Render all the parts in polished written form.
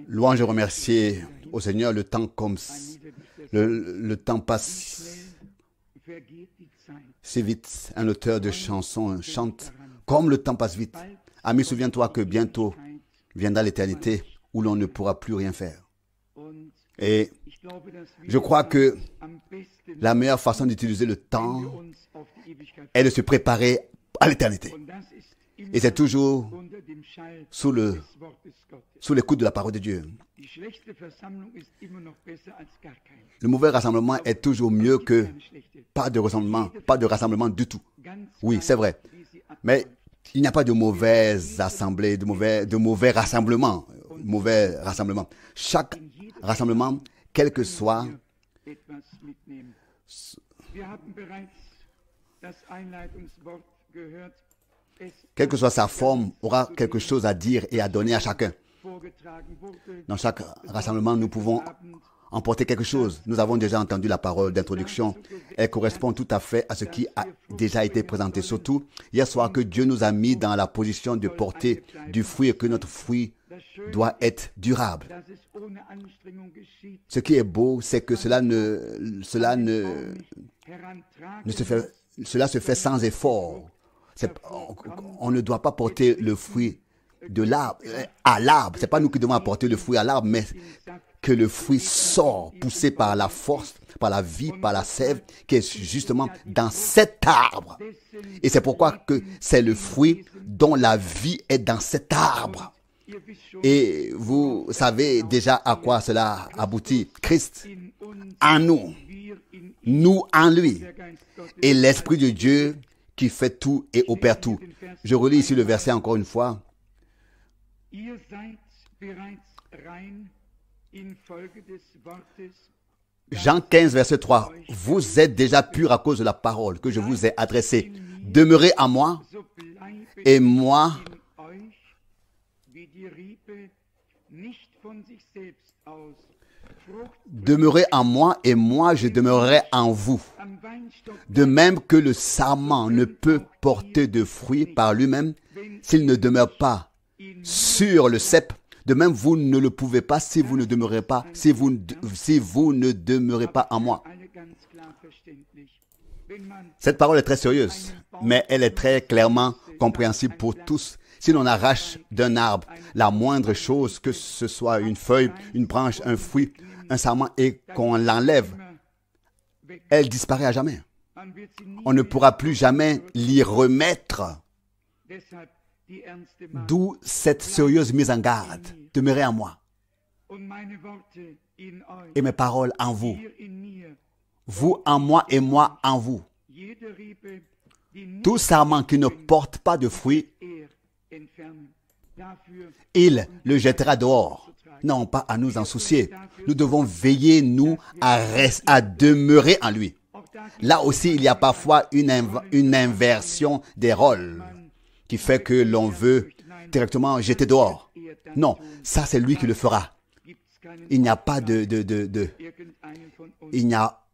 Louange et remercier au Seigneur, le temps comme le temps passe si vite. Un auteur de chansons chante comme le temps passe vite. Ami, souviens-toi que bientôt viendra l'éternité où l'on ne pourra plus rien faire. Et je crois que la meilleure façon d'utiliser le temps est de se préparer à l'éternité. Et c'est toujours sous l'écoute de la parole de Dieu. Le mauvais rassemblement est toujours mieux que pas de rassemblement du tout. Oui, c'est vrai. Mais il n'y a pas de mauvaises assemblées, de mauvais rassemblements. Chaque rassemblement, quel que soit sa forme, aura quelque chose à dire et à donner à chacun. Dans chaque rassemblement, nous pouvons emporter quelque chose. Nous avons déjà entendu la parole d'introduction. Elle correspond tout à fait à ce qui a déjà été présenté. Surtout, hier soir, que Dieu nous a mis dans la position de porter du fruit et que notre fruit doit être durable. Ce qui est beau, c'est que cela se fait sans effort. On ne doit pas porter le fruit de l'arbre à l'arbre. Ce n'est pas nous qui devons apporter le fruit à l'arbre, mais que le fruit sort, poussé par la force, par la vie, par la sève, qui est justement dans cet arbre. Et c'est pourquoi que c'est le fruit dont la vie est dans cet arbre. Et vous savez déjà à quoi cela aboutit. Christ en nous, nous en lui, et l'Esprit de Dieu qui fait tout et opère tout. Je relis ici le verset encore une fois. Jean 15, verset 3. Vous êtes déjà purs à cause de la parole que je vous ai adressée. Demeurez en moi, et moi, demeurez en moi, et moi je demeurerai en vous. De même que le sarment ne peut porter de fruits par lui-même s'il ne demeure pas sur le cep, de même vous ne le pouvez pas si vous ne demeurez pas, si vous ne demeurez pas en moi. Cette parole est très sérieuse, mais elle est très clairement compréhensible pour tous. Si l'on arrache d'un arbre la moindre chose, que ce soit une feuille, une branche, un fruit, un sarment, et qu'on l'enlève, elle disparaît à jamais. On ne pourra plus jamais l'y remettre. D'où cette sérieuse mise en garde. Demeurez en moi. Et mes paroles en vous. Vous en moi et moi en vous. Tout sarment qui ne porte pas de fruits, il le jettera dehors. Non, pas à nous en soucier. Nous devons veiller, nous, à demeurer en lui. Là aussi, il y a parfois une inversion des rôles qui fait que l'on veut directement jeter dehors. Non, ça c'est lui qui le fera. Il n'y a pas il n'y a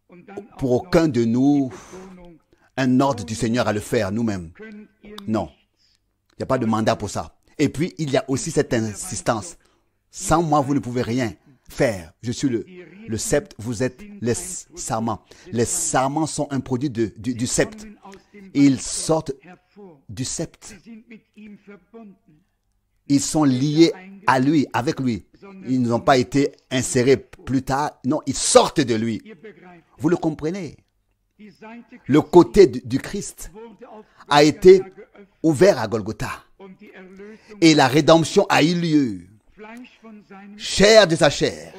pour aucun de nous un ordre du Seigneur à le faire nous-mêmes. Non, il n'y a pas de mandat pour ça. Et puis, il y a aussi cette insistance. Sans moi, vous ne pouvez rien faire. Je suis le sceptre, vous êtes les sarments. Les sarments sont un produit du sceptre. Ils sortent du sceptre. Ils sont liés à lui, avec lui. Ils n'ont pas été insérés plus tard. Non, ils sortent de lui. Vous le comprenez? Le côté du Christ a été ouvert à Golgotha. Et la rédemption a eu lieu. Chair de sa chair,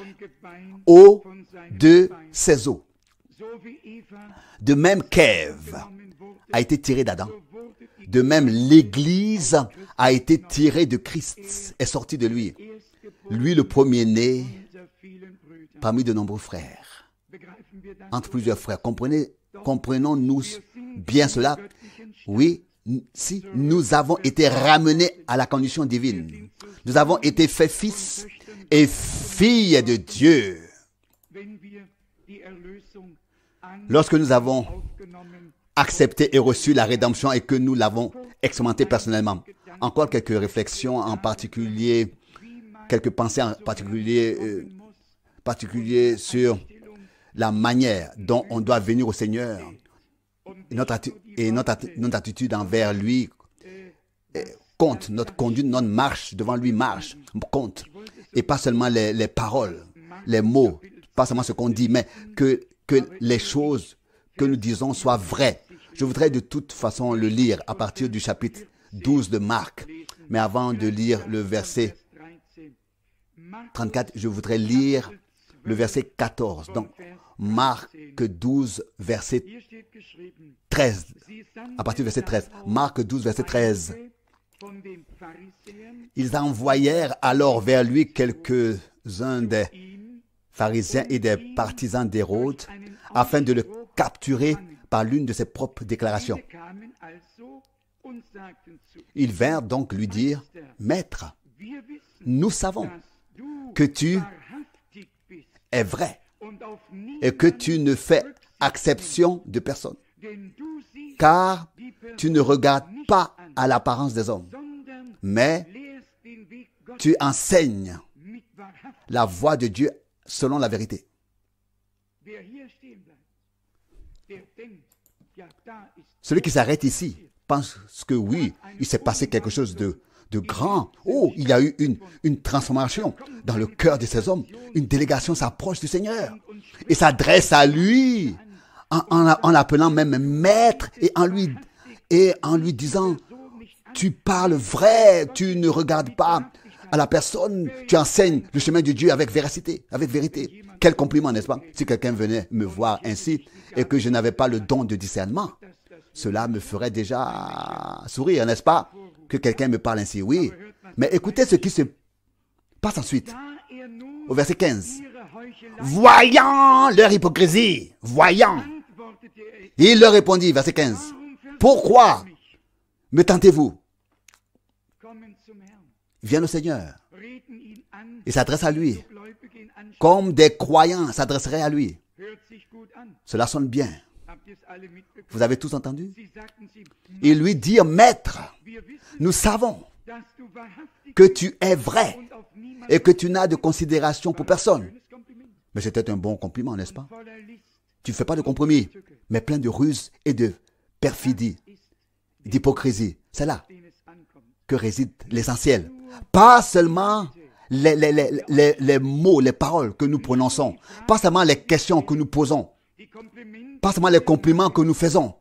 eau de ses eaux. De même qu'Ève a été tirée d'Adam, de même l'Église a été tirée de Christ, est sortie de lui. Lui le premier-né parmi de nombreux frères. Entre plusieurs frères. Comprenons-nous bien cela? Oui, si nous avons été ramenés à la condition divine. Nous avons été faits fils et filles de Dieu. Lorsque nous avons accepté et reçu la rédemption et que nous l'avons expérimenté personnellement. encore quelques réflexions en particulier, quelques pensées en particulier sur la manière dont on doit venir au Seigneur et notre attitude envers lui compte, notre conduite, notre marche devant lui compte. Et pas seulement les paroles, les mots, pas seulement ce qu'on dit, mais que les choses que nous disons soient vraies. Je voudrais de toute façon le lire à partir du chapitre 12 de Marc. Mais avant de lire le verset 34, je voudrais lire le verset 14. Donc, Marc 12, verset 13. À partir du verset 13. Marc 12, verset 13. Ils envoyèrent alors vers lui quelques-uns des pharisiens et des partisans d'Hérode afin de le capturer par l'une de ses propres déclarations. Ils vinrent donc lui dire, « Maître, nous savons que tu es vrai et que tu ne fais exception de personne, car tu ne regardes pas à l'apparence des hommes, mais tu enseignes la voie de Dieu selon la vérité. » Celui qui s'arrête ici pense que oui, il s'est passé quelque chose de grand. Oh, il y a eu une transformation dans le cœur de ces hommes. Une délégation s'approche du Seigneur et s'adresse à lui en l'appelant même maître et en lui disant, tu parles vrai, tu ne regardes pas à la personne, tu enseignes le chemin de Dieu avec véracité, avec vérité. Quel compliment, n'est-ce pas? Si quelqu'un venait me voir ainsi et que je n'avais pas le don de discernement, cela me ferait déjà sourire, n'est-ce pas? Que quelqu'un me parle ainsi, oui. Mais écoutez ce qui se passe ensuite. Au verset 15. Voyant leur hypocrisie, voyant. Il leur répondit, verset 15. Pourquoi me tentez-vous? Viens au Seigneur. Il s'adresse à lui. Comme des croyants s'adresseraient à lui. Cela sonne bien. Vous avez tous entendu? Ils lui dirent, Maître, nous savons que tu es vrai et que tu n'as de considération pour personne. Mais c'était un bon compliment, n'est-ce pas? Tu ne fais pas de compromis, mais plein de ruses et de perfidie, d'hypocrisie. C'est là que réside l'essentiel. Pas seulement les mots, les paroles que nous prononçons, pas seulement les questions que nous posons, pas seulement les compliments que nous faisons,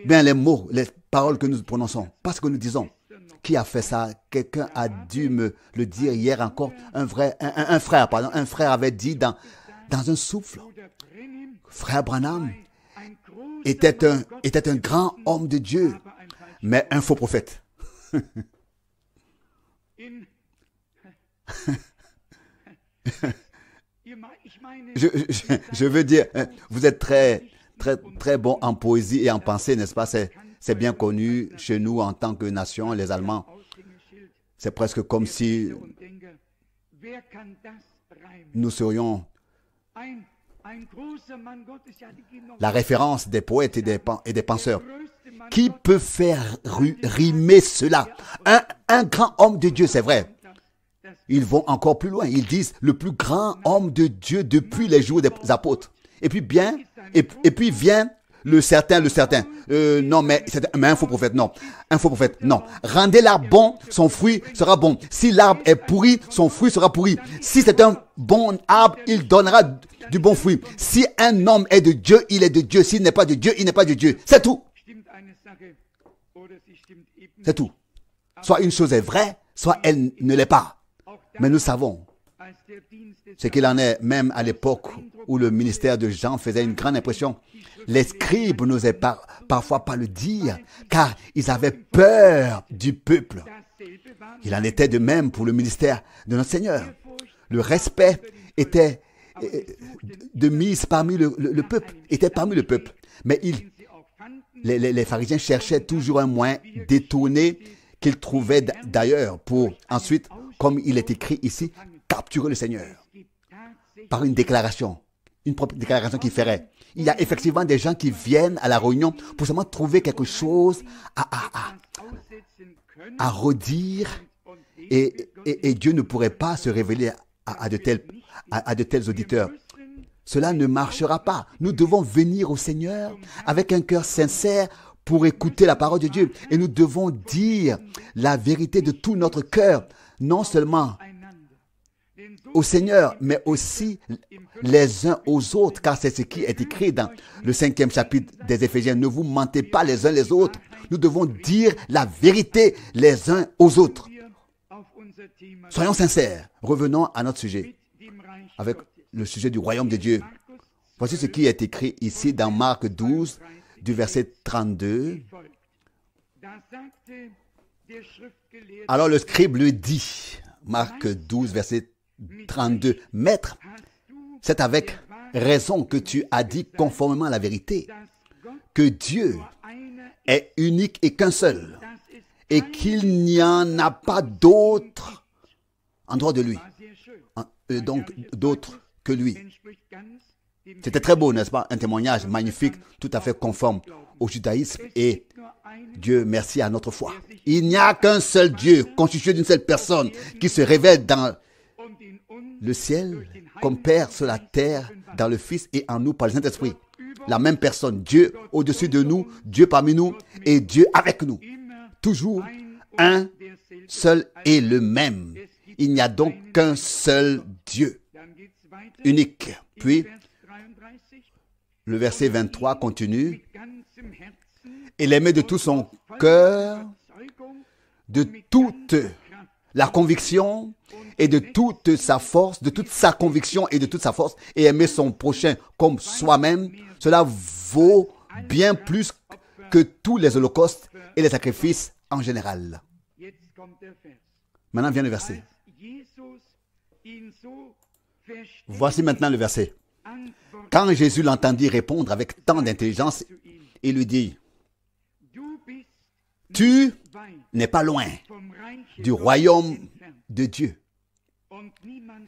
bien les mots, les paroles que nous prononçons, pas ce que nous disons. Qui a fait ça? Quelqu'un a dû me le dire hier encore. Un frère avait dit dans un souffle, frère Branham était un grand homme de Dieu, mais un faux prophète. Je veux dire, vous êtes très bon en poésie et en pensée, n'est-ce pas? C'est bien connu chez nous en tant que nation, les Allemands. C'est presque comme si nous serions la référence des poètes et des penseurs. Qui peut faire rimer cela? Un grand homme de Dieu, c'est vrai. Ils vont encore plus loin. Ils disent le plus grand homme de Dieu depuis les jours des apôtres. Et puis vient le certain. Non, mais un faux prophète, non. Un faux prophète, non. Rendez l'arbre bon, son fruit sera bon. Si l'arbre est pourri, son fruit sera pourri. Si c'est un bon arbre, il donnera du bon fruit. Si un homme est de Dieu, il est de Dieu. S'il n'est pas de Dieu, il n'est pas de Dieu. C'est tout. C'est tout. Soit une chose est vraie, soit elle ne l'est pas. Mais nous savons ce qu'il en est, même à l'époque où le ministère de Jean faisait une grande impression. Les scribes n'osaient parfois pas le dire, car ils avaient peur du peuple. Il en était de même pour le ministère de notre Seigneur. Le respect était de mise parmi le peuple, était parmi le peuple. Mais les pharisiens cherchaient toujours un moyen détourné qu'ils trouvaient d'ailleurs pour ensuite, comme il est écrit ici, capturer le Seigneur par une déclaration qu'ils feraient. Il y a effectivement des gens qui viennent à la réunion pour seulement trouver quelque chose à redire et Dieu ne pourrait pas se révéler à de tels auditeurs. Cela ne marchera pas. Nous devons venir au Seigneur avec un cœur sincère pour écouter la parole de Dieu. Et nous devons dire la vérité de tout notre cœur, non seulement au Seigneur, mais aussi les uns aux autres, car c'est ce qui est écrit dans le 5e chapitre des Éphésiens. Ne vous mentez pas les uns les autres. Nous devons dire la vérité les uns aux autres. Soyons sincères. Revenons à notre sujet, avec le sujet du royaume de Dieu. Voici ce qui est écrit ici dans Marc 12, du verset 32. Alors le scribe lui dit, Marc 12, verset 32, « Maître, c'est avec raison que tu as dit conformément à la vérité, que Dieu est unique et qu'un seul, et qu'il n'y en a pas d'autre en dehors de lui, donc d'autre que lui. » C'était très beau, n'est-ce pas? Un témoignage magnifique, tout à fait conforme au judaïsme et Dieu merci à notre foi. Il n'y a qu'un seul Dieu, constitué d'une seule personne, qui se révèle dans le ciel comme Père sur la terre, dans le Fils et en nous par le Saint-Esprit. La même personne, Dieu au-dessus de nous, Dieu parmi nous et Dieu avec nous. Toujours un seul et le même. Il n'y a donc qu'un seul Dieu, unique. Puis, le verset 23 continue. « Et l'aimer de tout son cœur, de toute la conviction et de toute sa force, de toute sa conviction et de toute sa force, et aimer son prochain comme soi-même, cela vaut bien plus que tous les holocaustes et les sacrifices en général. » Maintenant vient le verset. Voici maintenant le verset. Quand Jésus l'entendit répondre avec tant d'intelligence, il lui dit, « Tu n'es pas loin du royaume de Dieu. »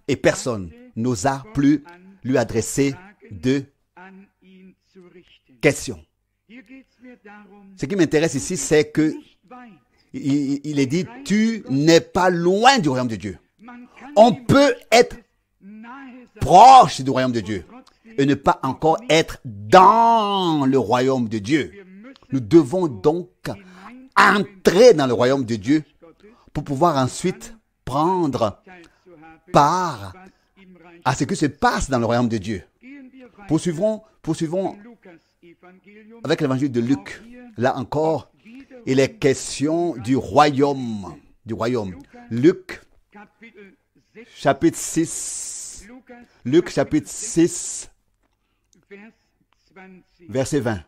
Et personne n'osa plus lui adresser de questions. Ce qui m'intéresse ici, c'est que il est dit, « Tu n'es pas loin du royaume de Dieu. » On peut être proche du royaume de Dieu et ne pas encore être dans le royaume de Dieu. Nous devons donc entrer dans le royaume de Dieu pour pouvoir ensuite prendre part à ce qui se passe dans le royaume de Dieu. Poursuivons avec l'évangile de Luc. Là encore, il est question du royaume. Luc, chapitre 6. Luc, chapitre 6, verset 20.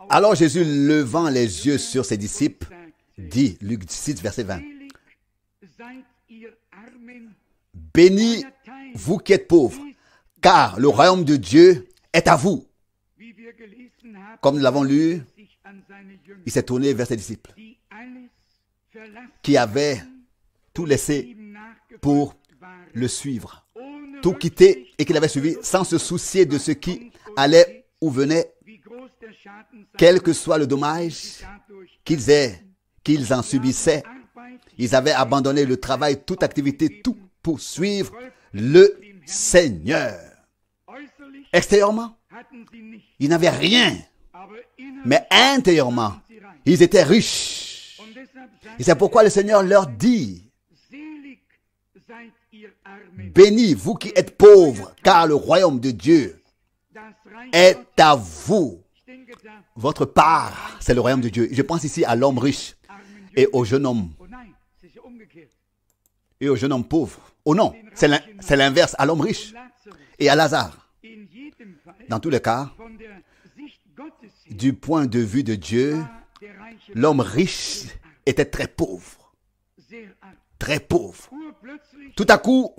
Alors Jésus, levant les yeux sur ses disciples, dit, Luc 6, verset 20, « Bénis vous qui êtes pauvres, car le royaume de Dieu est à vous. » Comme nous l'avons lu, il s'est tourné vers ses disciples, qui avaient tout laissé pour le suivre, tout quitter et qu'il avait suivi sans se soucier de ce qui allait ou venait, quel que soit le dommage qu'ils en subissaient. Ils avaient abandonné le travail, toute activité, tout pour suivre le Seigneur. Extérieurement, ils n'avaient rien, mais intérieurement, ils étaient riches. Et c'est pourquoi le Seigneur leur dit, « Bénis vous qui êtes pauvres, car le royaume de Dieu est à vous. » Votre part, c'est le royaume de Dieu. Je pense ici à l'homme riche et au jeune homme. Et au jeune homme pauvre. Oh non, c'est l'inverse, à l'homme riche et à Lazare. Dans tous les cas, du point de vue de Dieu, l'homme riche était très pauvre. Très pauvre. Tout à coup,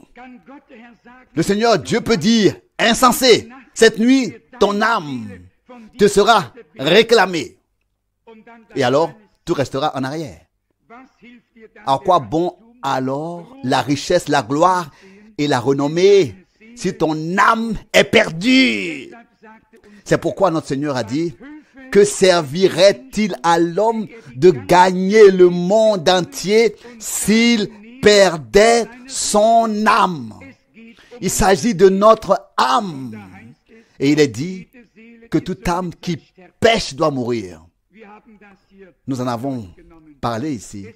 le Seigneur Dieu peut dire, « Insensé, cette nuit, ton âme te sera réclamée. » Et alors, tout restera en arrière. À quoi bon alors la richesse, la gloire et la renommée si ton âme est perdue? C'est pourquoi notre Seigneur a dit, que servirait-il à l'homme de gagner le monde entier s'il perdait son âme? Il s'agit de notre âme. Et il est dit que toute âme qui pêche doit mourir. Nous en avons parlé ici.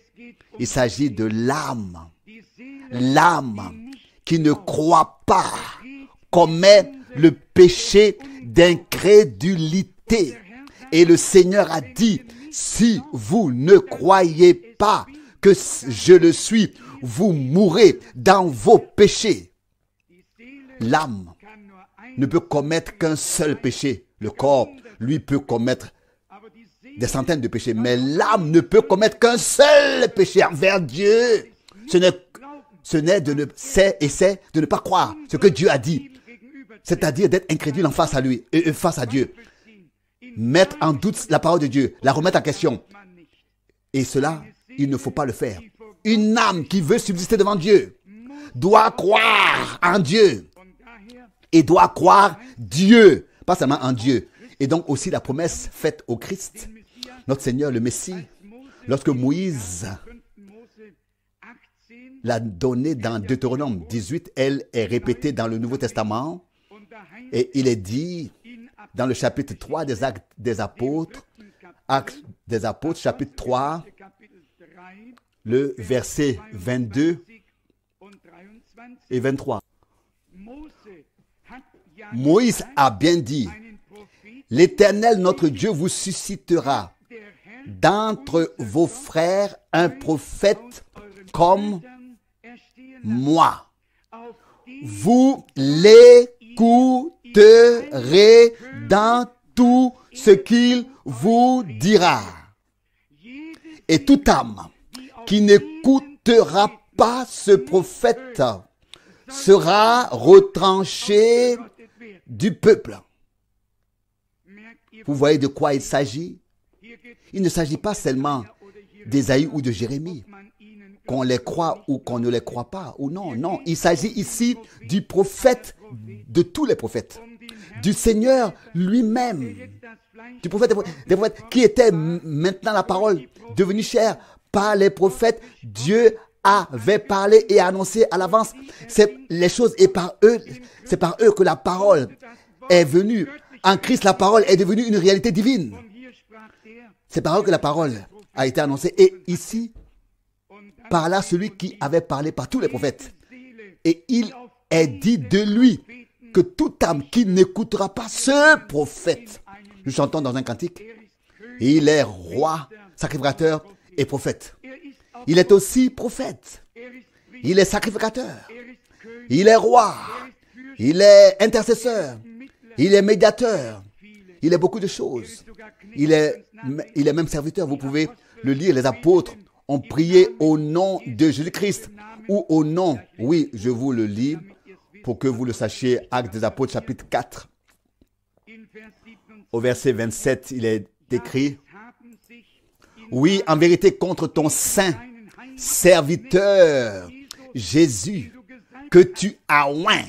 Il s'agit de l'âme. L'âme qui ne croit pas commet le péché d'incrédulité. Et le Seigneur a dit, si vous ne croyez pas que je le suis, vous mourrez dans vos péchés. L'âme ne peut commettre qu'un seul péché. Le corps, lui, peut commettre des centaines de péchés. Mais l'âme ne peut commettre qu'un seul péché envers Dieu. C'est de ne pas croire ce que Dieu a dit. C'est-à-dire d'être incrédule en face à lui et face à Dieu. Mettre en doute la parole de Dieu, la remettre en question. Et cela, il ne faut pas le faire. Une âme qui veut subsister devant Dieu doit croire en Dieu. Et doit croire Dieu, pas seulement en Dieu. Et donc aussi la promesse faite au Christ, notre Seigneur, le Messie, lorsque Moïse l'a donnée dans Deutéronome 18, elle est répétée dans le Nouveau Testament. Et il est dit dans le chapitre 3 des Actes des Apôtres, chapitre 3, le verset 22 et 23. Moïse a bien dit, l'Éternel notre Dieu vous suscitera d'entre vos frères un prophète comme moi. Vous l'écouterez dans tout ce qu'il vous dira. Et toute âme qui n'écoutera pas ce prophète sera retranchée du peuple. Vous voyez de quoi il s'agit? Il ne s'agit pas seulement d'Ésaïe ou de Jérémie, qu'on les croit ou qu'on ne les croit pas, ou non, non. Il s'agit ici du prophète, de tous les prophètes, du Seigneur lui-même, du prophète des prophètes, qui était maintenant la parole devenue chair par les prophètes. Dieu avait parlé et annoncé à l'avance les choses, et c'est par eux que la parole est venue. En Christ, la parole est devenue une réalité divine. C'est par eux que la parole a été annoncée. Et ici, par là, celui qui avait parlé par tous les prophètes. Et il est dit de lui que toute âme qui n'écoutera pas ce prophète, nous chantons dans un cantique, il est roi, sacrificateur et prophète. Il est aussi prophète. Il est sacrificateur. Il est roi. Il est intercesseur. Il est médiateur. Il est beaucoup de choses. Il est même serviteur. Vous pouvez le lire. Les apôtres ont prié au nom de Jésus-Christ ou au nom, oui, je vous le lis pour que vous le sachiez. Actes des apôtres, chapitre 4. Au verset 27, il est écrit, oui, en vérité, contre ton saint serviteur Jésus, que tu as oint.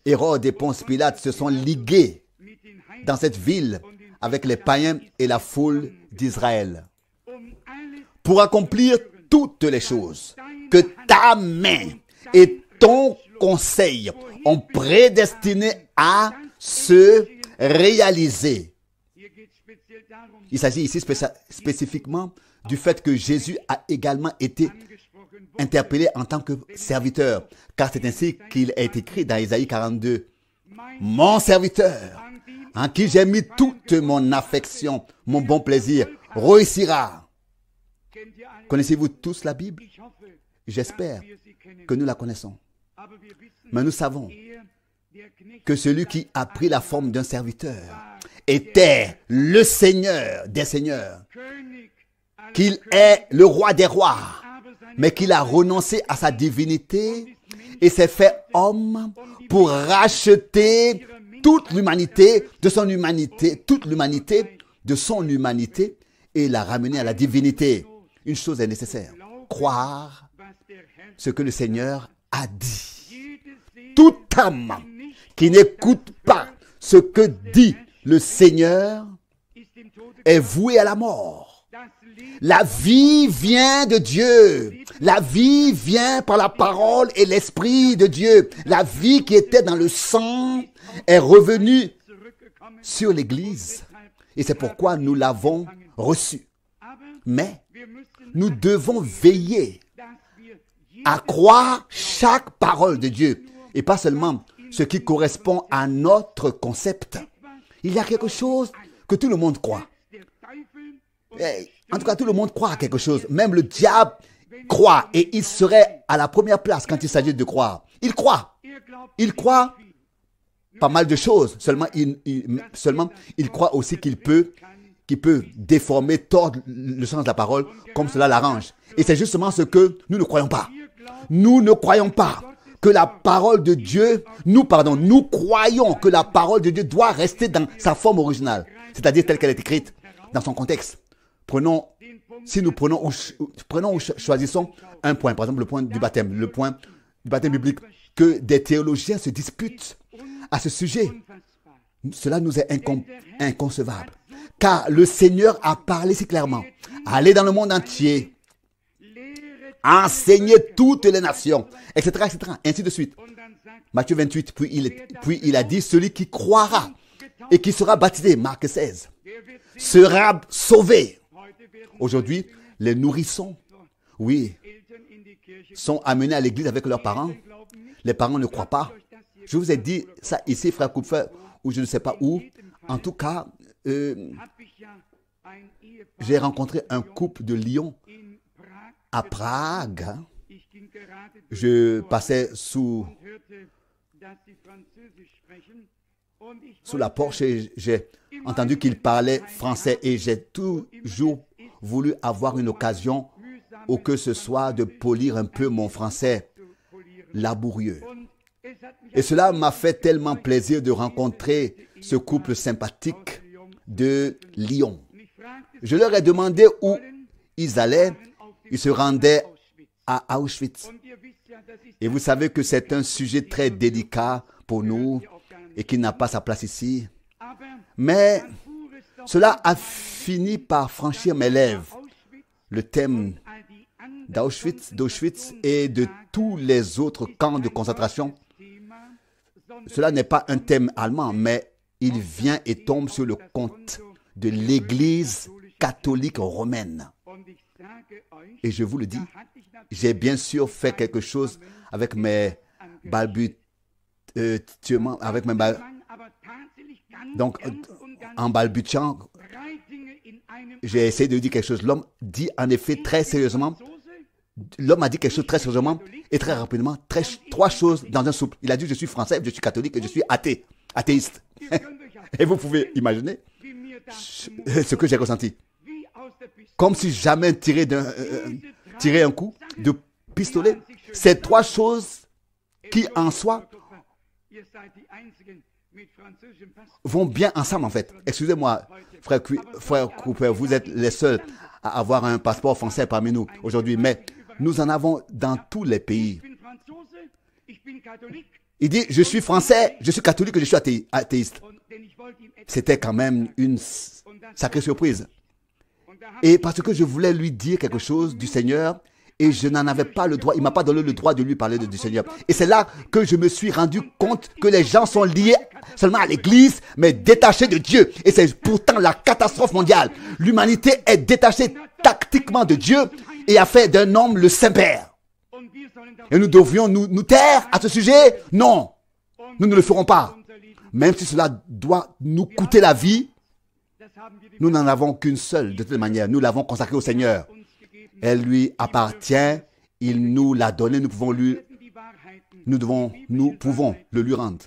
Hérode et Ponce Pilate se sont ligués dans cette ville avec les païens et la foule d'Israël pour accomplir toutes les choses que ta main et ton conseil ont prédestiné à se réaliser. Il s'agit ici spécifiquement du fait que Jésus a également été interpellé en tant que serviteur, car c'est ainsi qu'il est écrit dans Isaïe 42. Mon serviteur, en qui j'ai mis toute mon affection, mon bon plaisir, réussira. Connaissez-vous tous la Bible? J'espère que nous la connaissons. Mais nous savons que celui qui a pris la forme d'un serviteur était le Seigneur des seigneurs, qu'il est le roi des rois, mais qu'il a renoncé à sa divinité et s'est fait homme pour racheter toute l'humanité de son humanité, toute l'humanité de son humanité, et la ramener à la divinité. Une chose est nécessaire, croire ce que le Seigneur a dit. Toute âme qui n'écoute pas ce que dit le Seigneur est voué à la mort. La vie vient de Dieu. La vie vient par la parole et l'Esprit de Dieu. La vie qui était dans le sang est revenue sur l'Église. Et c'est pourquoi nous l'avons reçue. Mais nous devons veiller à croire chaque parole de Dieu. Et pas seulement ce qui correspond à notre concept. Il y a quelque chose que tout le monde croit. En tout cas, tout le monde croit à quelque chose. Même le diable croit. Et il serait à la première place quand il s'agit de croire. Il croit. Il croit pas mal de choses. Seulement, il croit aussi qu'il peut déformer, tordre le sens de la parole comme cela l'arrange. Et c'est justement ce que nous ne croyons pas. Nous ne croyons pas que la parole de Dieu, nous croyons que la parole de Dieu doit rester dans sa forme originale, c'est-à-dire telle qu'elle est écrite, dans son contexte. Si nous prenons ou choisissons un point, par exemple le point du baptême, biblique, que des théologiens se disputent à ce sujet, cela nous est inconcevable. Car le Seigneur a parlé si clairement. Allez dans le monde entier, enseignez toutes les nations, etc., etc., ainsi de suite. Matthieu 28, puis il a dit, celui qui croira et qui sera baptisé, Marc 16, sera sauvé. Aujourd'hui, les nourrissons, oui, sont amenés à l'église avec leurs parents. Les parents ne croient pas. Je vous ai dit ça ici, frère Kupfer, ou je ne sais pas où. En tout cas, j'ai rencontré un couple de Lyon à Prague. Je passais sous la porche et j'ai entendu qu'ils parlaient français et j'ai toujours voulu avoir une occasion ou que ce soit de polir un peu mon français laborieux. Et cela m'a fait tellement plaisir de rencontrer ce couple sympathique de Lyon. Je leur ai demandé où ils allaient. Ils se rendaient à Auschwitz. Et vous savez que c'est un sujet très délicat pour nous et qui n'a pas sa place ici. Mais cela a fini par franchir mes lèvres. Le thème d'Auschwitz et de tous les autres camps de concentration. Cela n'est pas un thème allemand, mais il vient et tombe sur le compte de l'Église catholique romaine. Et je vous le dis, j'ai bien sûr fait quelque chose avec mes balbutiements, donc en balbutiant, j'ai essayé de dire quelque chose. L'homme dit en effet très sérieusement, l'homme a dit quelque chose très sérieusement et très rapidement, trois choses dans un souple. Il a dit, je suis français, je suis catholique et je suis athéiste. Et vous pouvez imaginer ce que j'ai ressenti. Comme si jamais tirer un coup de pistolet. Ces trois choses qui en soi vont bien ensemble en fait. Excusez-moi, frère Cooper, vous êtes les seuls à avoir un passeport français parmi nous aujourd'hui, mais nous en avons dans tous les pays. Il dit, je suis français, je suis catholique et je suis athéiste. C'était quand même une sacrée surprise. Et parce que je voulais lui dire quelque chose du Seigneur et je n'en avais pas le droit, il ne m'a pas donné le droit de lui parler du Seigneur. Et c'est là que je me suis rendu compte que les gens sont liés seulement à l'Église, mais détachés de Dieu. Et c'est pourtant la catastrophe mondiale. L'humanité est détachée tactiquement de Dieu et a fait d'un homme le Saint-Père. Et nous devrions nous taire à ce sujet? Non, nous ne le ferons pas. Même si cela doit nous coûter la vie, nous n'en avons qu'une seule de toute manière. Nous l'avons consacrée au Seigneur. Elle lui appartient. Il nous l'a donnée. Nous pouvons le lui rendre.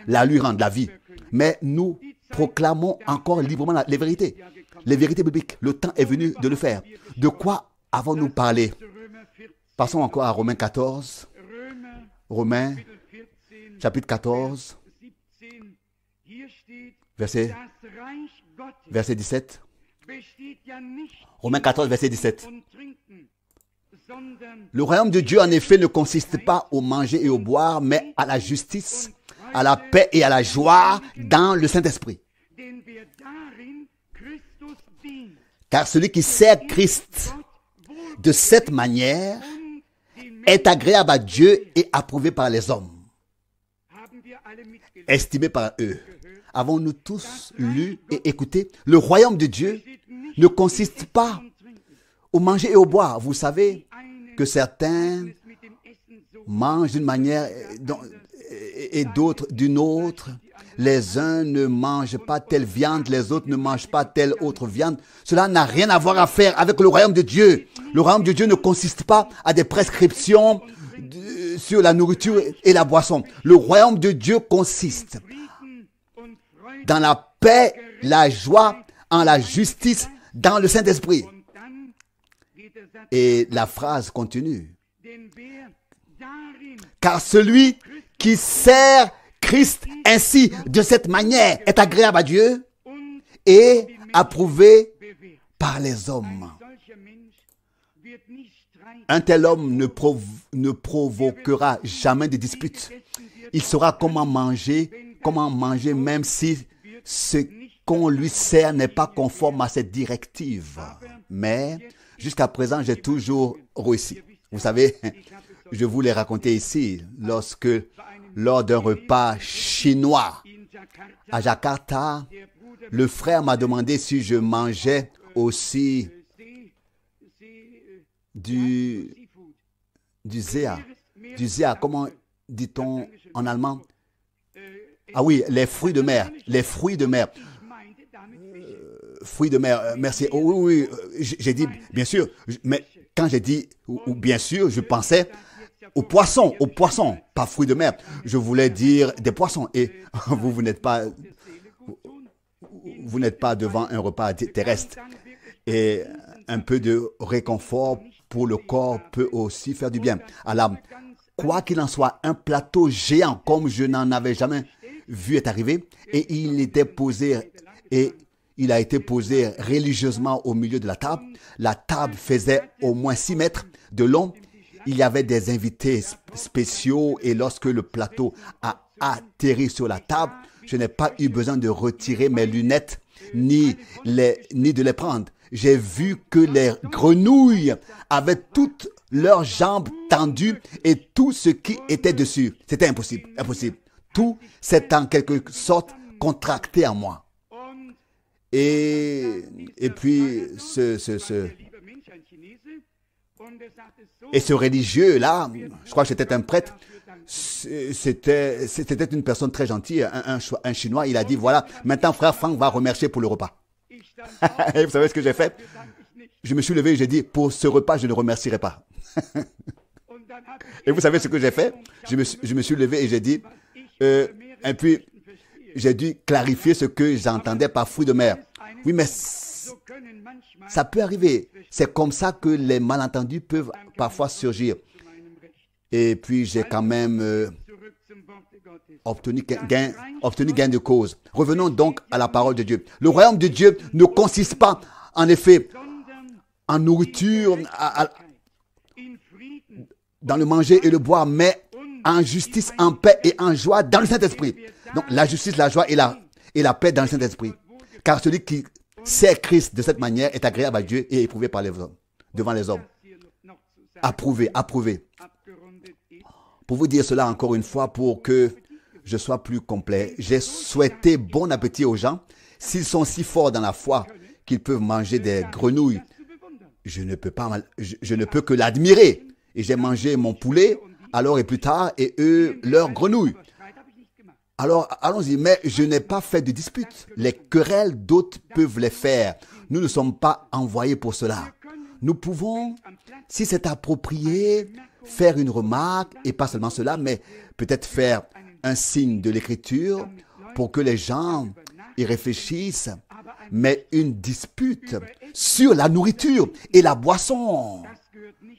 La vie. Mais nous proclamons encore librement les vérités. Les vérités bibliques. Le temps est venu de le faire. De quoi avons-nous parlé? Passons encore à Romains 14. Romains, chapitre 14, verset 17. Romains 14, verset 17. Le royaume de Dieu, en effet, ne consiste pas au manger et au boire, mais à la justice, à la paix et à la joie dans le Saint-Esprit. Car celui qui sert Christ de cette manière est agréable à Dieu et approuvé par les hommes, estimé par eux. Avons-nous tous lu et écouté? Le royaume de Dieu ne consiste pas au manger et au boire. Vous savez que certains mangent d'une manière et d'autres d'une autre. Les uns ne mangent pas telle viande, les autres ne mangent pas telle autre viande. Cela n'a rien à voir à faire avec le royaume de Dieu. Le royaume de Dieu ne consiste pas à des prescriptions sur la nourriture et la boisson. Le royaume de Dieu consiste dans la paix, la joie, en la justice, dans le Saint-Esprit. Et la phrase continue. Car celui qui sert Christ ainsi, de cette manière, est agréable à Dieu et approuvé par les hommes. Un tel homme ne provoquera jamais de dispute. Il saura comment manger même si ce qu'on lui sert n'est pas conforme à cette directive. Mais jusqu'à présent, j'ai toujours réussi. Vous savez, je vous l'ai raconté ici, lors d'un repas chinois à Jakarta, le frère m'a demandé si je mangeais aussi du zéa. Du zéa, comment dit-on en allemand? Ah oui, les fruits de mer. Les fruits de mer. Fruits de mer, merci. Oh, oui, j'ai dit, bien sûr, mais quand j'ai dit, ou bien sûr, je pensais aux poissons, pas fruits de mer. Je voulais dire des poissons. Et vous n'êtes pas devant un repas terrestre. Et un peu de réconfort pour le corps peut aussi faire du bien à l'âme. Quoi qu'il en soit, un plateau géant comme je n'en avais jamais vu est arrivé et il a été posé religieusement au milieu de la table. La table faisait au moins 6 mètres de long. Il y avait des invités spéciaux et lorsque le plateau a atterri sur la table, je n'ai pas eu besoin de retirer mes lunettes ni de les prendre. J'ai vu que les grenouilles avaient toutes leurs jambes tendues et tout ce qui était dessus. C'était impossible. Tout s'est en quelque sorte contracté en moi. Et puis ce religieux-là, je crois que c'était un prêtre, c'était une personne très gentille, un Chinois. Il a dit, voilà, maintenant frère Franck va remercier pour le repas. Et vous savez ce que j'ai fait? Je me suis levé et j'ai dit, pour ce repas, je ne remercierai pas. Et vous savez ce que j'ai fait? Je me suis levé et j'ai dit, et puis j'ai dû clarifier ce que j'entendais par fruits de mer. Oui, mais ça peut arriver. C'est comme ça que les malentendus peuvent parfois surgir. Et puis j'ai quand même obtenu gain de cause. Revenons donc à la parole de Dieu. Le royaume de Dieu ne consiste pas, en effet, en nourriture, dans le manger et le boire, mais en justice, en paix et en joie dans le Saint-Esprit. Donc la justice, la joie et la paix dans le Saint-Esprit. Car celui qui sert Christ de cette manière est agréable à Dieu et éprouvé par les hommes, devant les hommes. Approuvé. Pour vous dire cela encore une fois, pour que je sois plus complet, j'ai souhaité bon appétit aux gens. S'ils sont si forts dans la foi qu'ils peuvent manger des grenouilles, je ne peux que l'admirer. Et j'ai mangé mon poulet, alors et plus tard, et eux, leurs grenouilles. Alors, allons-y, mais je n'ai pas fait de dispute. Les querelles, d'autres peuvent les faire. Nous ne sommes pas envoyés pour cela. Nous pouvons, si c'est approprié, faire une remarque, et pas seulement cela, mais peut-être faire un signe de l'écriture pour que les gens y réfléchissent. Mais une dispute sur la nourriture et la boisson,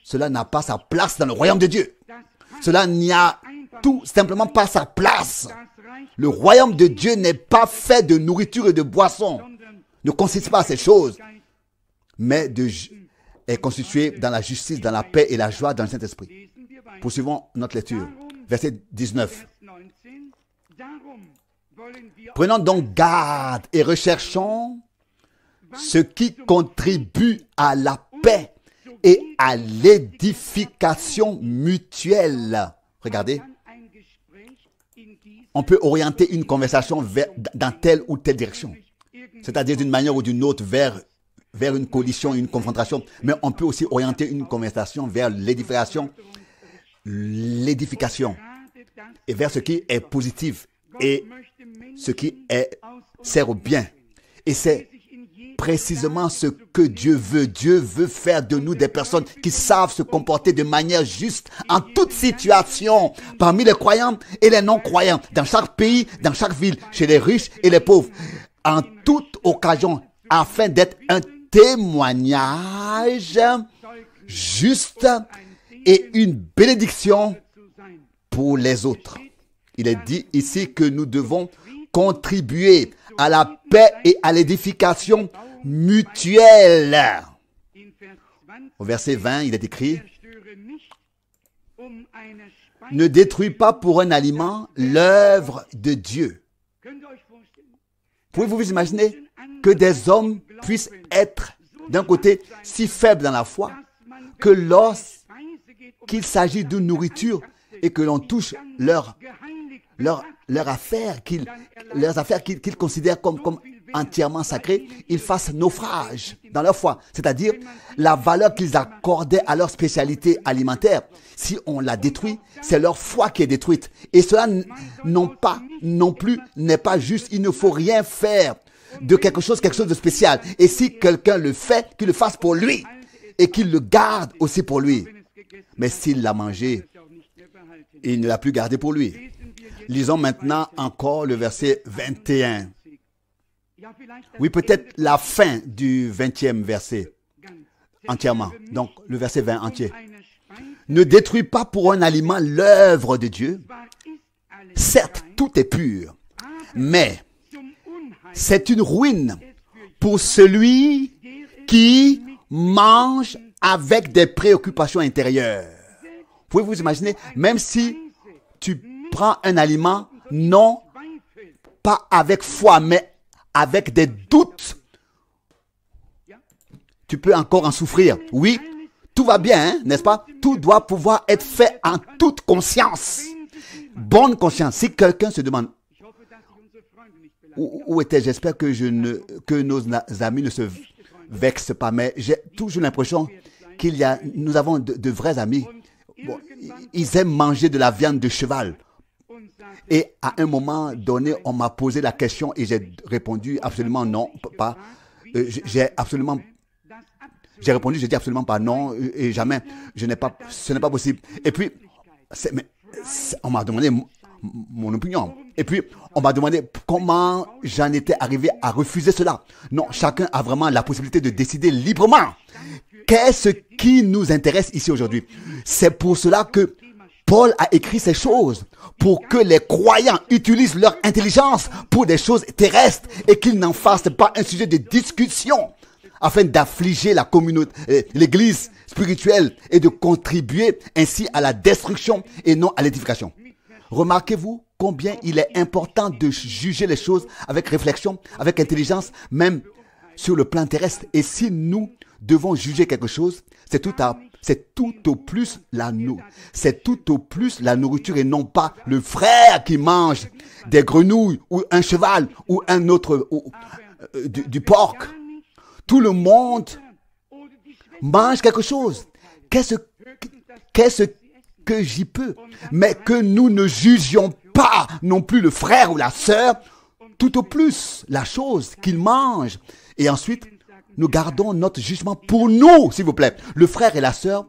cela n'a pas sa place dans le royaume de Dieu. Cela n'y a tout simplement pas sa place. Le royaume de Dieu n'est pas fait de nourriture et de boisson. Ne consiste pas à ces choses, mais est constitué dans la justice, dans la paix et la joie dans le Saint-Esprit. Poursuivons notre lecture. Verset 19. Prenons donc garde et recherchons ce qui contribue à la paix et à l'édification mutuelle. Regardez, on peut orienter une conversation dans telle ou telle direction, c'est-à-dire d'une manière ou d'une autre vers une collision, une confrontation, mais on peut aussi orienter une conversation vers l'édification, et vers ce qui est positif et ce qui sert au bien. Et c'est précisément ce que Dieu veut. Dieu veut faire de nous des personnes qui savent se comporter de manière juste en toute situation, parmi les croyants et les non-croyants, dans chaque pays, dans chaque ville, chez les riches et les pauvres, en toute occasion, afin d'être un témoignage juste et une bénédiction pour les autres. Il est dit ici que nous devons contribuer à la paix et à l'édification mutuelle. Au verset 20, il est écrit: ne détruis pas pour un aliment l'œuvre de Dieu. Pouvez-vous vous imaginer que des hommes puissent être, d'un côté, si faibles dans la foi, que lorsqu'il s'agit de nourriture et que l'on touche leurs affaires qu'ils considèrent comme entièrement sacrées, ils fassent naufrage dans leur foi. C'est-à-dire, la valeur qu'ils accordaient à leur spécialité alimentaire, si on la détruit, c'est leur foi qui est détruite. Et cela non plus n'est pas juste. Il ne faut rien faire de quelque chose de spécial. Et si quelqu'un le fait, qu'il le fasse pour lui et qu'il le garde aussi pour lui. Mais s'il l'a mangé, il ne l'a plus gardé pour lui. Lisons maintenant encore le verset 21. Oui, peut-être la fin du 20e verset entièrement. Donc, le verset 20 entier. Ne détruis pas pour un aliment l'œuvre de Dieu. Certes, tout est pur, mais c'est une ruine pour celui qui mange avec des préoccupations intérieures. Pouvez-vous imaginer, même si tu prends un aliment, non pas avec foi, mais avec des doutes, tu peux encore en souffrir. Oui, tout va bien, hein, n'est-ce pas? Tout doit pouvoir être fait en toute conscience. Bonne conscience. Si quelqu'un se demande où était-je, j'espère que nos amis ne se vexent pas, mais j'ai toujours l'impression nous avons de vrais amis. Bon, ils aiment manger de la viande de cheval. Et à un moment donné, on m'a posé la question et j'ai répondu absolument non, pas. J'ai répondu, j'ai dit absolument pas non et jamais. Ce n'est pas possible. Et puis, on m'a demandé mon opinion. Et puis, on m'a demandé comment j'en étais arrivé à refuser cela. Non, chacun a vraiment la possibilité de décider librement. Qu'est-ce qui nous intéresse ici aujourd'hui? C'est pour cela que Paul a écrit ces choses, pour que les croyants utilisent leur intelligence pour des choses terrestres et qu'ils n'en fassent pas un sujet de discussion afin d'affliger la communauté, l'église spirituelle et de contribuer ainsi à la destruction et non à l'édification. Remarquez-vous combien il est important de juger les choses avec réflexion, avec intelligence, même sur le plan terrestre. Et si nous devons juger quelque chose, c'est tout au plus la nourriture et non pas le frère qui mange des grenouilles ou un cheval ou un autre du porc. Tout le monde mange quelque chose. Qu'est-ce que j'y peux? Mais que nous ne jugions pas non plus le frère ou la sœur, tout au plus la chose qu'il mange. Et ensuite, nous gardons notre jugement pour nous, s'il vous plaît. Le frère et la sœur,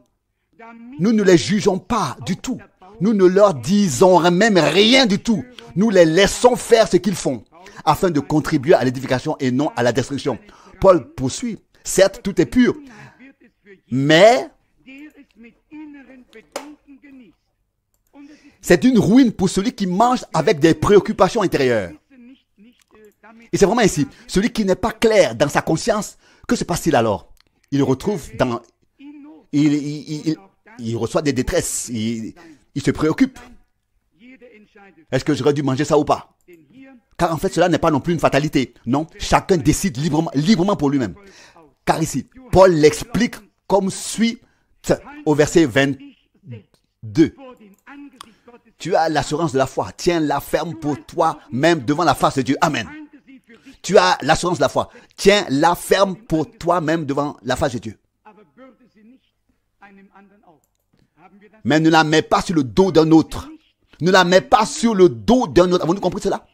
nous ne les jugeons pas du tout. Nous ne leur disons même rien du tout. Nous les laissons faire ce qu'ils font, afin de contribuer à l'édification et non à la destruction. Paul poursuit. Certes, tout est pur, mais c'est une ruine pour celui qui mange avec des préoccupations intérieures. Et c'est vraiment ici, celui qui n'est pas clair dans sa conscience, que se passe-t-il alors? Il reçoit des détresses, il se préoccupe. Est-ce que j'aurais dû manger ça ou pas? Car en fait, cela n'est pas non plus une fatalité. Non, chacun décide librement pour lui-même. Car ici, Paul l'explique comme suit au verset 22. Tu as l'assurance de la foi. Tiens-la ferme pour toi-même devant la face de Dieu. Amen. Tu as l'assurance de la foi. Tiens-la ferme pour toi-même devant la face de Dieu. Mais ne la mets pas sur le dos d'un autre. Ne la mets pas sur le dos d'un autre. Avez-vous compris cela?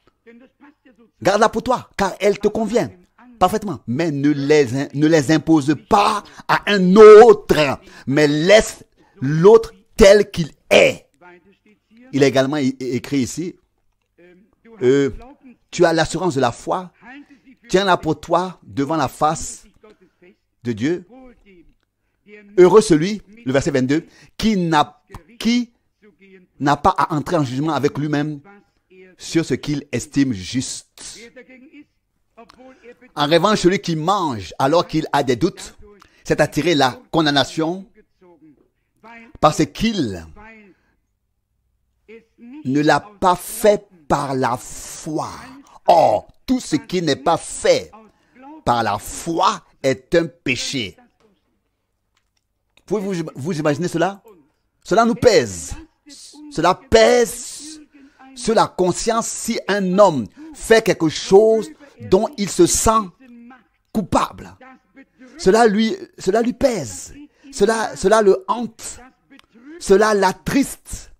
Garde-la pour toi, car elle te convient parfaitement. Mais ne les impose pas à un autre, mais laisse l'autre tel qu'il est. Il est également écrit ici, tu as l'assurance de la foi, tiens-la pour toi devant la face de Dieu. Heureux celui, le verset 22, qui n'a pas à entrer en jugement avec lui-même sur ce qu'il estime juste. En revanche, celui qui mange alors qu'il a des doutes, c'est attirer la condamnation parce qu'il ne l'a pas fait par la foi. Or, tout ce qui n'est pas fait par la foi est un péché. Pouvez-vous imaginer cela? Cela nous pèse. Cela pèse sur la conscience si un homme fait quelque chose dont il se sent coupable. Cela lui pèse. Cela le hante. Cela l'attriste.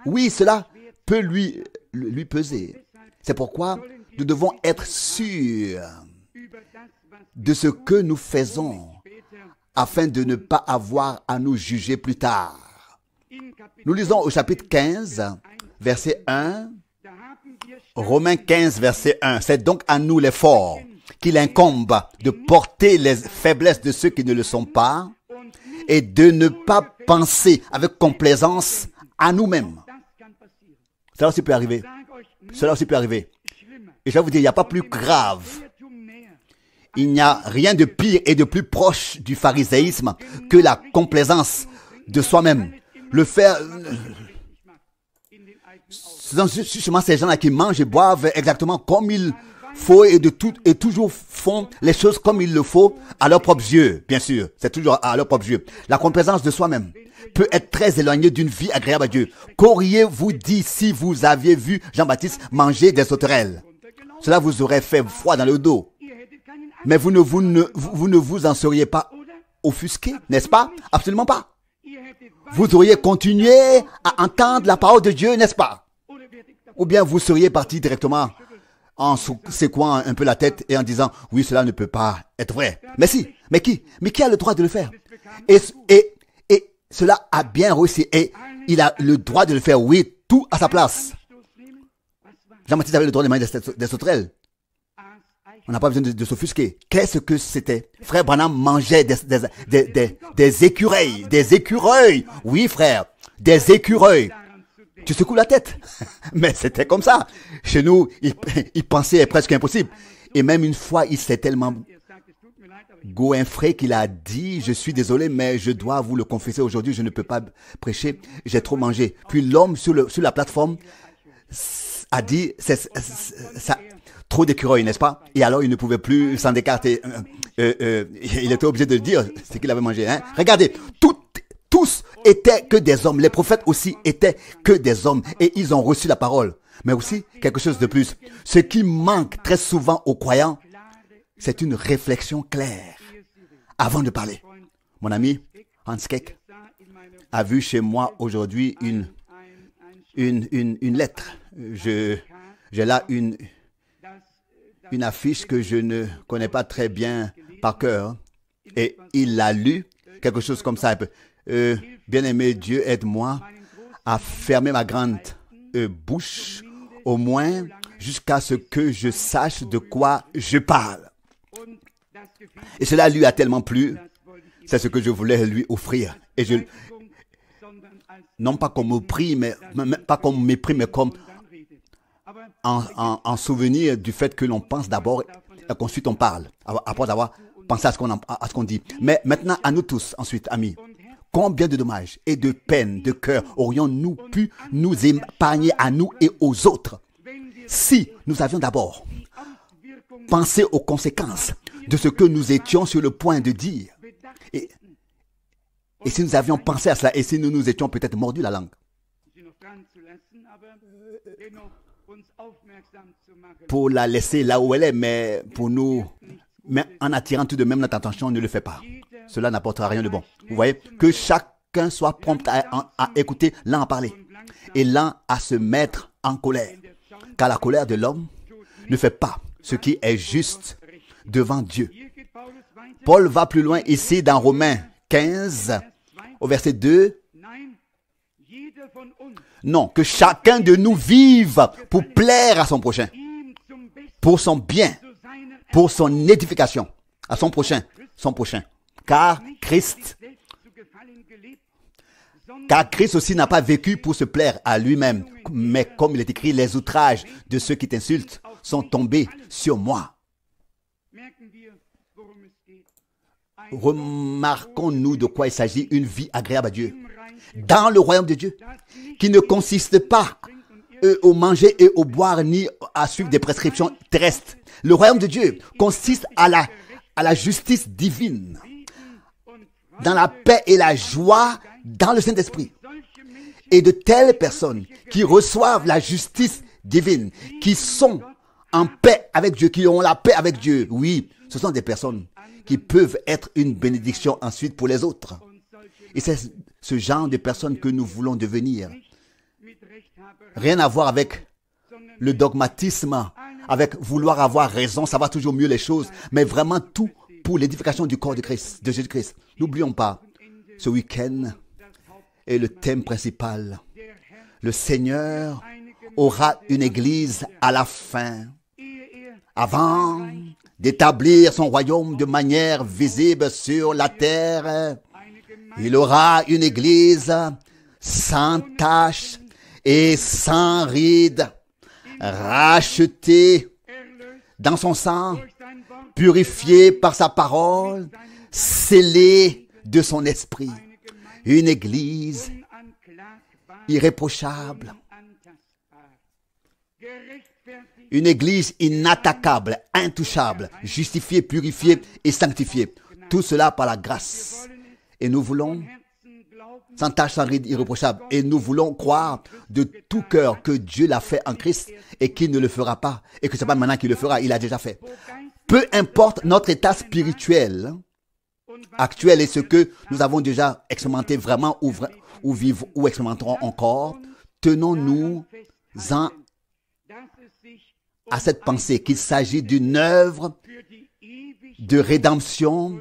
Oui, cela peut lui peser. C'est pourquoi nous devons être sûrs de ce que nous faisons afin de ne pas avoir à nous juger plus tard. Nous lisons au chapitre 15, verset 1, Romains 15, verset 1. C'est donc à nous les forts qu'il incombe de porter les faiblesses de ceux qui ne le sont pas et de ne pas penser avec complaisance à nous-mêmes. Cela aussi peut arriver. Cela aussi peut arriver. Et je vais vous dire, il n'y a pas plus grave. Il n'y a rien de pire et de plus proche du phariséisme que la complaisance de soi-même. Le faire... Ce sont justement ces gens-là qui mangent et boivent exactement comme il faut et toujours font les choses comme il le faut à leurs propres yeux, bien sûr. C'est toujours à leurs propres yeux. La complaisance de soi-même peut être très éloignée d'une vie agréable à Dieu. Qu'auriez-vous dit si vous aviez vu Jean-Baptiste manger des sauterelles? Cela vous aurait fait froid dans le dos. Mais vous ne vous en seriez pas offusqué, n'est-ce pas? Absolument pas. Vous auriez continué à entendre la parole de Dieu, n'est-ce pas? Ou bien vous seriez parti directement en secouant un peu la tête et en disant, oui, cela ne peut pas être vrai. Mais si, mais qui a le droit de le faire? Et cela a bien réussi et il a le droit de le faire, oui, tout à sa place. Jean-Baptiste avait le droit de manger des sauterelles. On n'a pas besoin de s'offusquer. Qu'est-ce que c'était? Frère Branham mangeait des écureuils. Des écureuils. Oui, frère. Des écureuils. Tu secoues la tête. Mais c'était comme ça. Chez nous, il pensait presque impossible. Et même une fois, il s'est tellement goinfré qu'il a dit, je suis désolé, mais je dois vous le confesser aujourd'hui, je ne peux pas prêcher, j'ai trop mangé. Puis l'homme sur la plateforme a dit, ça, trop d'écureuils, n'est-ce pas? Et alors, il ne pouvait plus s'en écarter. Il était obligé de dire ce qu'il avait mangé. Hein? Regardez, tous étaient que des hommes. Les prophètes aussi étaient que des hommes. Et ils ont reçu la parole. Mais aussi, quelque chose de plus. Ce qui manque très souvent aux croyants, c'est une réflexion claire avant de parler. Mon ami Hans Keck a vu chez moi aujourd'hui une lettre. J'ai là une affiche que je ne connais pas très bien par cœur. Et il l'a lu, quelque chose comme ça. Bien-aimé Dieu, aide-moi à fermer ma grande bouche, au moins jusqu'à ce que je sache de quoi je parle. Et cela lui a tellement plu, c'est ce que je voulais lui offrir. Et non pas comme mépris, mais comme en souvenir du fait que l'on pense d'abord et qu'ensuite on parle, après avoir pensé à ce qu'on dit. Mais maintenant, à nous tous, ensuite, amis, combien de dommages et de peines de cœur aurions-nous pu nous épargner à nous et aux autres Si nous avions d'abord pensé aux conséquences de ce que nous étions sur le point de dire, et si nous avions pensé à cela, et si nous nous étions peut-être mordus la langue, pour la laisser là où elle est, mais en attirant tout de même notre attention, ne le fait pas. Cela n'apportera rien de bon. Vous voyez, que chacun soit prompt à écouter, l'un à parler, et l'un à se mettre en colère. Car la colère de l'homme ne fait pas ce qui est juste devant Dieu. Paul va plus loin ici dans Romains 15, au verset 2. Non, que chacun de nous vive pour plaire à son prochain, pour son bien, pour son édification, à son prochain. Car Christ aussi n'a pas vécu pour se plaire à lui-même, mais comme il est écrit, les outrages de ceux qui t'insultent sont tombés sur moi. Remarquons-nous de quoi il s'agit, une vie agréable à Dieu. Dans le royaume de Dieu, qui ne consiste pas au manger et au boire, ni à suivre des prescriptions terrestres. Le royaume de Dieu consiste à la justice divine, dans la paix et la joie dans le Saint-Esprit. Et de telles personnes qui reçoivent la justice divine, qui sont en paix avec Dieu, qui ont la paix avec Dieu, oui, ce sont des personnes qui peuvent être une bénédiction ensuite pour les autres. Et c'est ce genre de personnes que nous voulons devenir. Rien à voir avec le dogmatisme, avec vouloir avoir raison, ça va toujours mieux les choses, mais vraiment tout pour l'édification du corps de Christ, de Jésus-Christ. N'oublions pas, ce week-end est le thème principal. Le Seigneur aura une église à la fin, avant d'établir son royaume de manière visible sur la terre. Il aura une église sans tache et sans ride, rachetée dans son sang, purifiée par sa parole, scellée de son esprit. Une église irréprochable, une église inattaquable, intouchable, justifiée, purifiée et sanctifiée. Tout cela par la grâce. Et nous voulons, sans tache, sans ride, irréprochable, et nous voulons croire de tout cœur que Dieu l'a fait en Christ et qu'il ne le fera pas, et que ce n'est pas maintenant qu'il le fera, il l'a déjà fait. Peu importe notre état spirituel actuel et ce que nous avons déjà expérimenté vraiment ou vivons ou expérimenterons encore, tenons-nous-en à cette pensée qu'il s'agit d'une œuvre de rédemption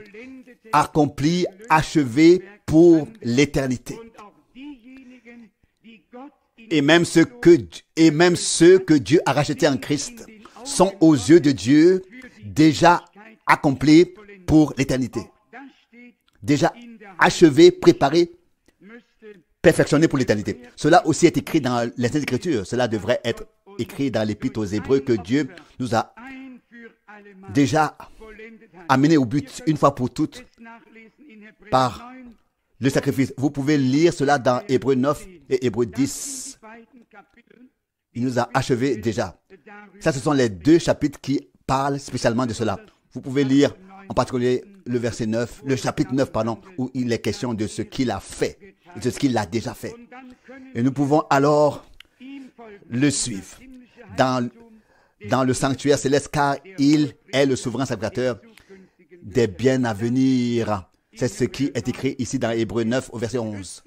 accomplie, achevée pour l'éternité. Et même ceux que Dieu a rachetés en Christ sont aux yeux de Dieu déjà accomplis pour l'éternité. Déjà achevés, préparés, perfectionnés pour l'éternité. Cela aussi est écrit dans les Saintes Écritures. Cela devrait être écrit dans l'Épître aux Hébreux que Dieu nous a déjà amené au but une fois pour toutes par le sacrifice. Vous pouvez lire cela dans Hébreux 9 et Hébreux 10. Il nous a achevés déjà. Ça, ce sont les deux chapitres qui parlent spécialement de cela. Vous pouvez lire en particulier le verset 9, le chapitre 9, pardon, où il est question de ce qu'il a fait, de ce qu'il a déjà fait. Et nous pouvons alors le suivre dans le sanctuaire céleste, car il est le souverain sacrificateur des biens à venir. C'est ce qui est écrit ici dans Hébreux 9 au verset 11.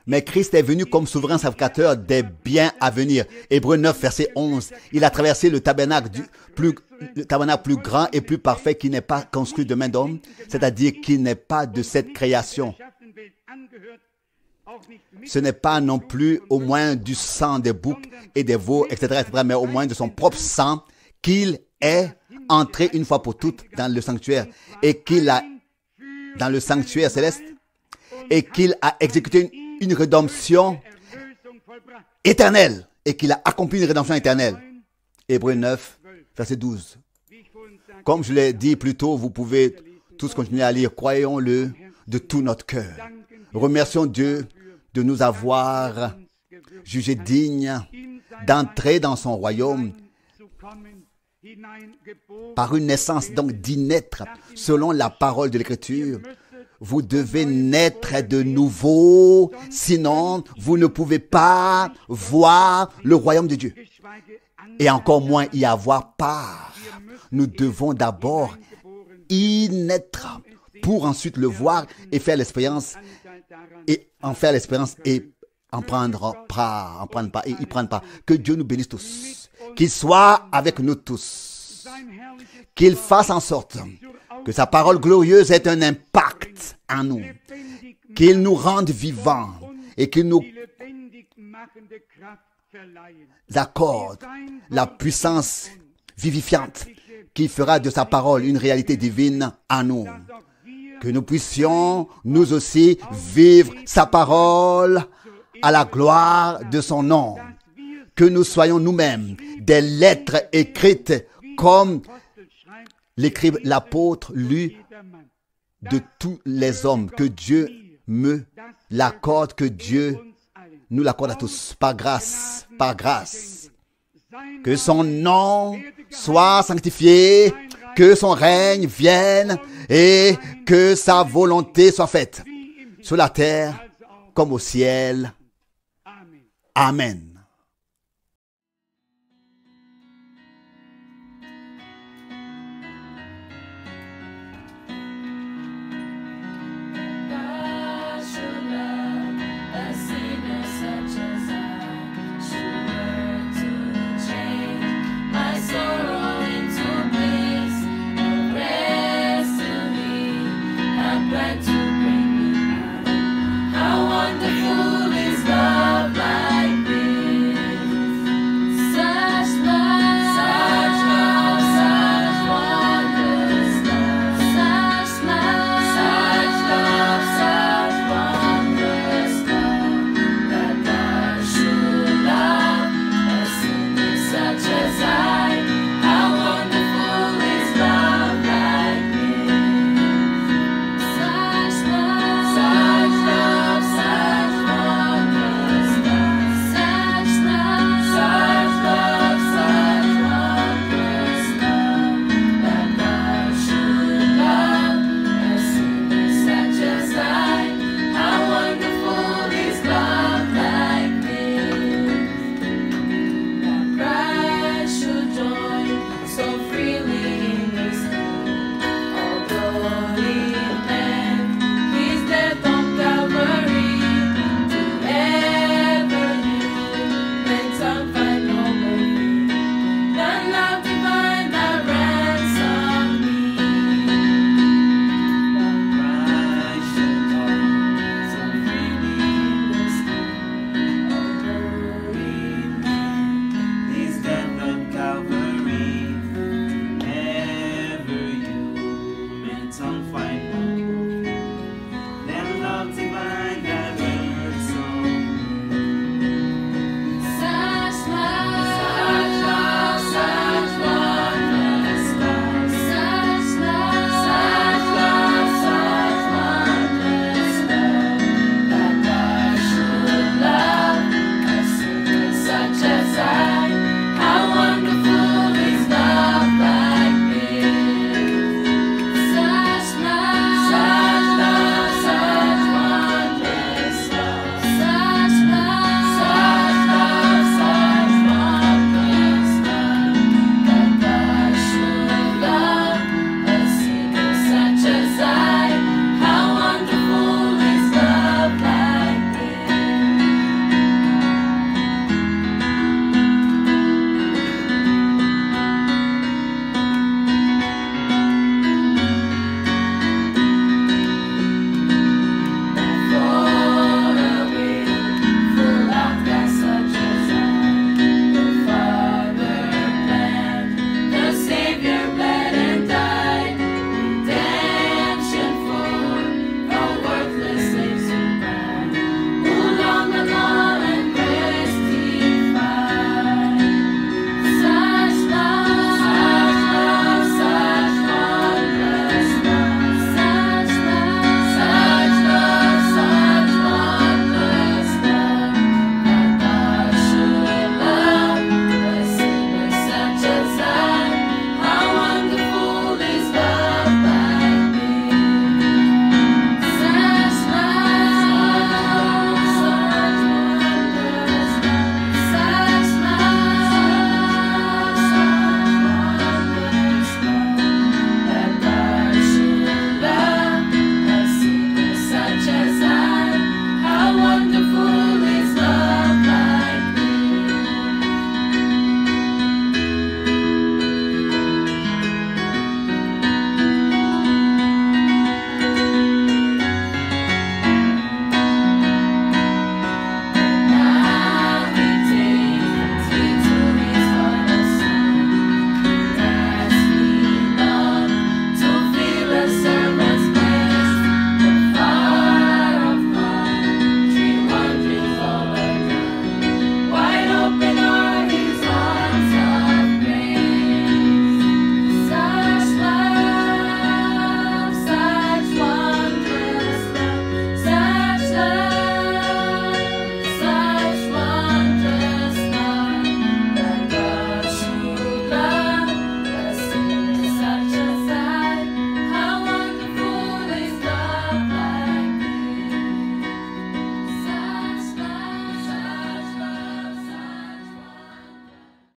Mais Christ est venu comme souverain sacrificateur des biens à venir. Hébreux 9 verset 11. Il a traversé le tabernacle plus grand et plus parfait qui n'est pas construit de main d'homme, c'est-à-dire qui n'est pas de cette création. Ce n'est pas non plus au moins du sang des boucs et des veaux, etc., mais au moins de son propre sang qu'il est entré une fois pour toutes dans le sanctuaire et qu'il a, dans le sanctuaire céleste, et qu'il a exécuté une rédemption éternelle et qu'il a accompli une rédemption éternelle. Hébreux 9, verset 12. Comme je l'ai dit plus tôt, vous pouvez tous continuer à lire. Croyons-le de tout notre cœur. Remercions Dieu de nous avoir jugés dignes d'entrer dans son royaume par une naissance, donc d'y naître selon la parole de l'Écriture. Vous devez naître de nouveau, sinon vous ne pouvez pas voir le royaume de Dieu et encore moins y avoir part. Nous devons d'abord y naître pour ensuite le voir et faire l'expérience et en faire l'expérience et en prendre part, et y prendre part. Que Dieu nous bénisse tous, qu'il soit avec nous tous, qu'il fasse en sorte que sa parole glorieuse ait un impact en nous, qu'il nous rende vivants et qu'il nous accorde la puissance vivifiante qui fera de sa parole une réalité divine en nous. Que nous puissions, nous aussi, vivre sa parole à la gloire de son nom. Que nous soyons nous-mêmes des lettres écrites comme l'écrit l'apôtre lu de tous les hommes. Que Dieu me l'accorde, que Dieu nous l'accorde à tous, par grâce, par grâce. Que son nom soit sanctifié, que son règne vienne et que sa volonté soit faite sur la terre comme au ciel. Amen.